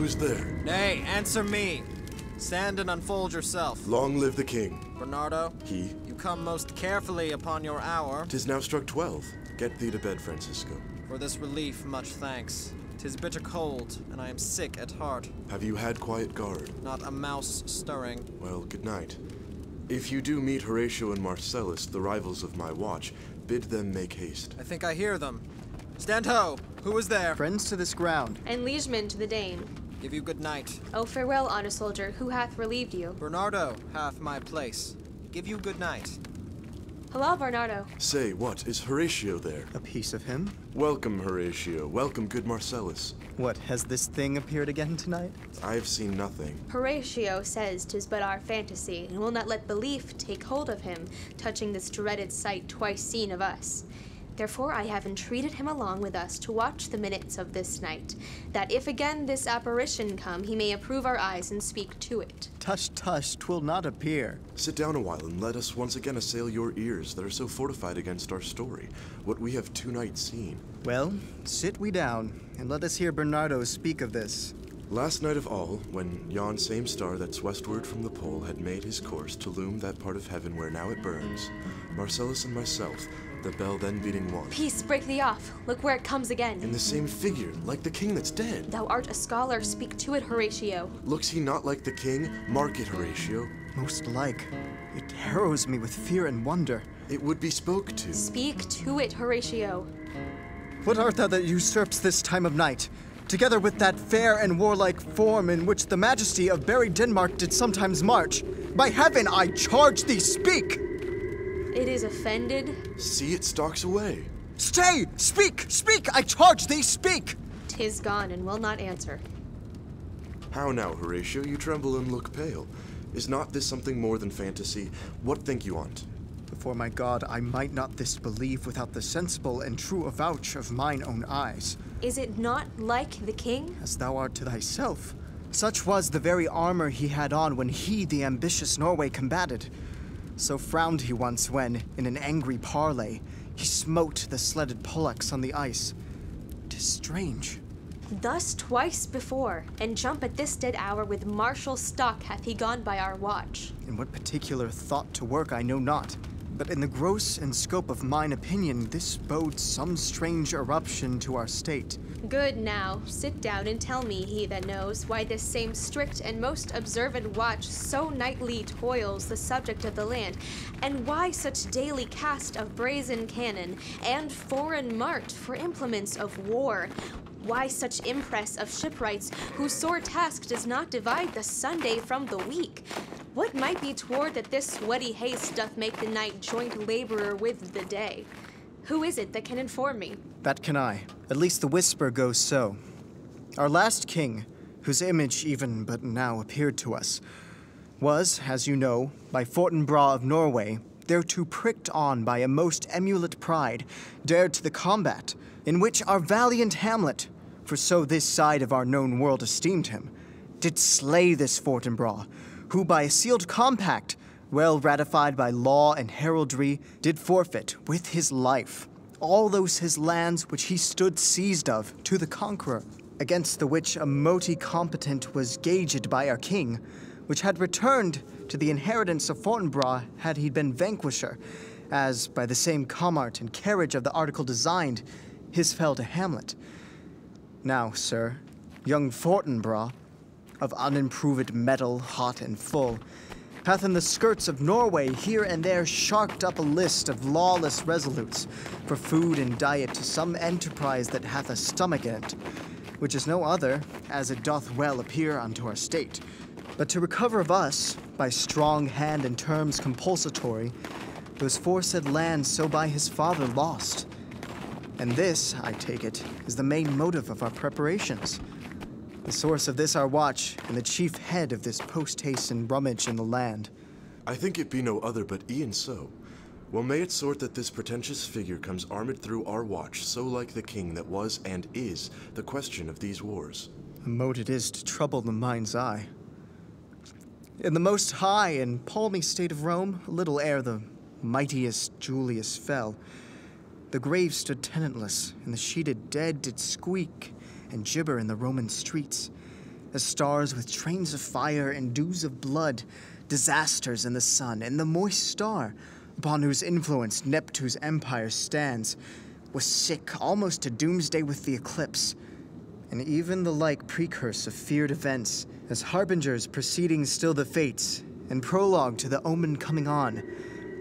Who's there? Nay, answer me. Stand and unfold yourself. Long live the king. Bernardo, He? you come most carefully upon your hour. 'Tis now struck 12. Get thee to bed, Francisco. For this relief, much thanks. 'Tis bitter cold, and I am sick at heart. Have you had quiet guard? Not a mouse stirring. Well, good night. If you do meet Horatio and Marcellus, the rivals of my watch, bid them make haste. I think I hear them. Stand ho! Who is there? Friends to this ground. And liegemen to the Dane. Give you good night. Oh, farewell, honest soldier. Who hath relieved you? Bernardo hath my place. Give you good night. Hello, Barnardo. Say, what, is Horatio there? A piece of him? Welcome, Horatio. Welcome, good Marcellus. What, has this thing appeared again tonight? I have seen nothing. Horatio says 'tis but our fantasy, and will not let belief take hold of him, touching this dreaded sight twice seen of us. Therefore I have entreated him along with us to watch the minutes of this night, that if again this apparition come, he may approve our eyes and speak to it. Tush, tush, 'twill not appear. Sit down a while and let us once again assail your ears that are so fortified against our story, what we have tonight seen. Well, sit we down, and let us hear Bernardo speak of this. Last night of all, when yon same star that's westward from the pole had made his course to loom that part of heaven where now it burns, Marcellus and myself, the bell then beating one. Peace, break thee off. Look where it comes again. In the same figure, like the king that's dead. Thou art a scholar, speak to it, Horatio. Looks he not like the king? Mark it, Horatio. Most like. It harrows me with fear and wonder. It would be spoke to. Speak to it, Horatio. What art thou that usurps this time of night, together with that fair and warlike form in which the majesty of buried Denmark did sometimes march? By heaven, I charge thee, speak! It is offended. See, it stalks away. Stay! Speak! Speak! I charge thee, speak! 'Tis gone and will not answer. How now, Horatio? You tremble and look pale. Is not this something more than fantasy? What think you on't? Before my God, I might not this believe without the sensible and true avouch of mine own eyes. Is it not like the king? As thou art to thyself. Such was the very armor he had on when he the ambitious Norway combated. So frowned he once when, in an angry parley, he smote the sledded Pollux on the ice. 'Tis strange. Thus twice before, and jump at this dead hour with martial stock hath he gone by our watch. In what particular thought to work I know not, but in the gross and scope of mine opinion, this bodes some strange eruption to our state. Good now, sit down and tell me, he that knows, why this same strict and most observant watch so nightly toils the subject of the land, and why such daily cast of brazen cannon, and foreign mart for implements of war. Why such impress of shipwrights, whose sore task does not divide the Sunday from the week? What might be toward that this sweaty haste doth make the night joint laborer with the day? Who is it that can inform me? That can I. At least the whisper goes so. Our last king, whose image even but now appeared to us, was, as you know, by Fortinbras of Norway, thereto pricked on by a most emulate pride, dared to the combat, in which our valiant Hamlet, for so this side of our known world esteemed him, did slay this Fortinbras, who by a sealed compact, well ratified by law and heraldry, did forfeit with his life all those his lands which he stood seized of to the conqueror, against the which a moti competent was gauged by our king, which had returned to the inheritance of Fortinbras had he been vanquisher, as by the same comart and carriage of the article designed, his fell to Hamlet. Now, sir, young Fortinbras, of unimproved metal, hot and full, hath in the skirts of Norway here and there sharked up a list of lawless resolutes for food and diet to some enterprise that hath a stomach in it, which is no other, as it doth well appear unto our state, but to recover of us, by strong hand and terms compulsatory, those foresaid lands so by his father lost. And this, I take it, is the main motive of our preparations. The source of this our watch, and the chief head of this post-haste and rummage in the land. I think it be no other but e'en so. Well may it sort that this pretentious figure comes armed through our watch, so like the king that was and is the question of these wars. A mote it is to trouble the mind's eye. In the most high and palmy state of Rome, a little ere the mightiest Julius fell, the grave stood tenantless, and the sheeted dead did squeak and gibber in the Roman streets. as stars with trains of fire and dews of blood, disasters in the sun, and the moist star, upon whose influence Neptune's empire stands, was sick almost to doomsday with the eclipse, and even the like precurse of feared events, as harbingers preceding still the fates, and prologue to the omen coming on,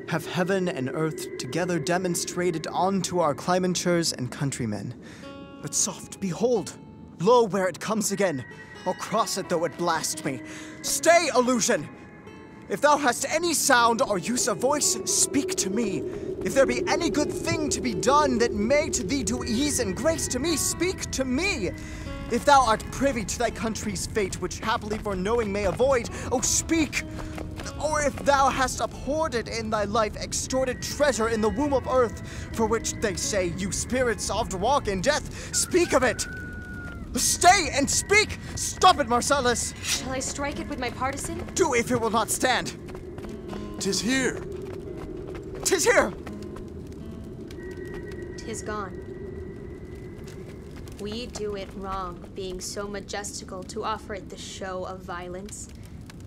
have heaven and earth together demonstrated unto our climentures and countrymen. But soft, behold, lo, where it comes again. I'll cross it though it blast me. Stay, illusion! If thou hast any sound or use of voice, speak to me. If there be any good thing to be done that may to thee do ease and grace to me, speak to me. If thou art privy to thy country's fate, which happily for knowing may avoid, oh, speak! Or if thou hast abhorred in thy life extorted treasure in the womb of earth, for which they say you spirits oft walk in death, speak of it! Stay and speak! Stop it, Marcellus! Shall I strike it with my partisan? Do if it will not stand! 'Tis here! 'Tis here! 'Tis gone. We do it wrong, being so majestical to offer it the show of violence.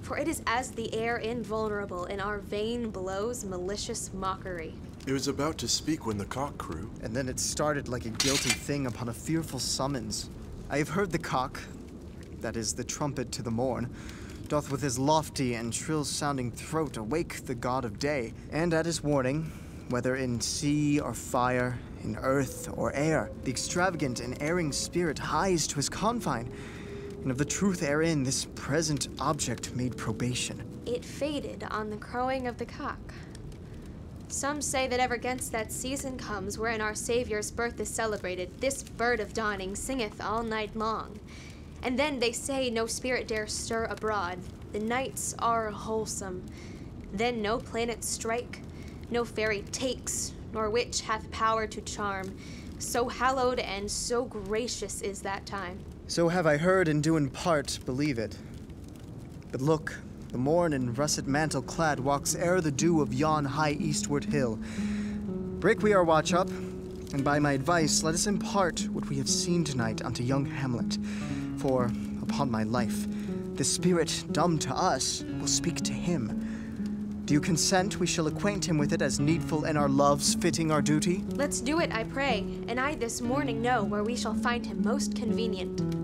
For it is as the air invulnerable in our vain blows malicious mockery. It was about to speak when the cock crew. And then it started like a guilty thing upon a fearful summons. I have heard the cock, that is the trumpet to the morn, doth with his lofty and shrill-sounding throat awake the god of day, and at his warning, whether in sea or fire, in earth or air, the extravagant and erring spirit hies to his confine, and of the truth therein this present object made probation. It faded on the crowing of the cock. Some say that ever against that season comes wherein our Saviour's birth is celebrated, this bird of dawning singeth all night long. And then they say no spirit dare stir abroad. The nights are wholesome. Then no planet strike, no fairy takes, nor witch hath power to charm. So hallowed and so gracious is that time. So have I heard, and do in part believe it. But look, the morn in russet mantle clad walks ere the dew of yon high eastward hill. Break we our watch up, and by my advice let us impart what we have seen tonight unto young Hamlet. For, upon my life, the spirit dumb to us will speak to him. Do you consent we shall acquaint him with it as needful in our loves fitting our duty? Let's do it, I pray, and I this morning know where we shall find him most convenient.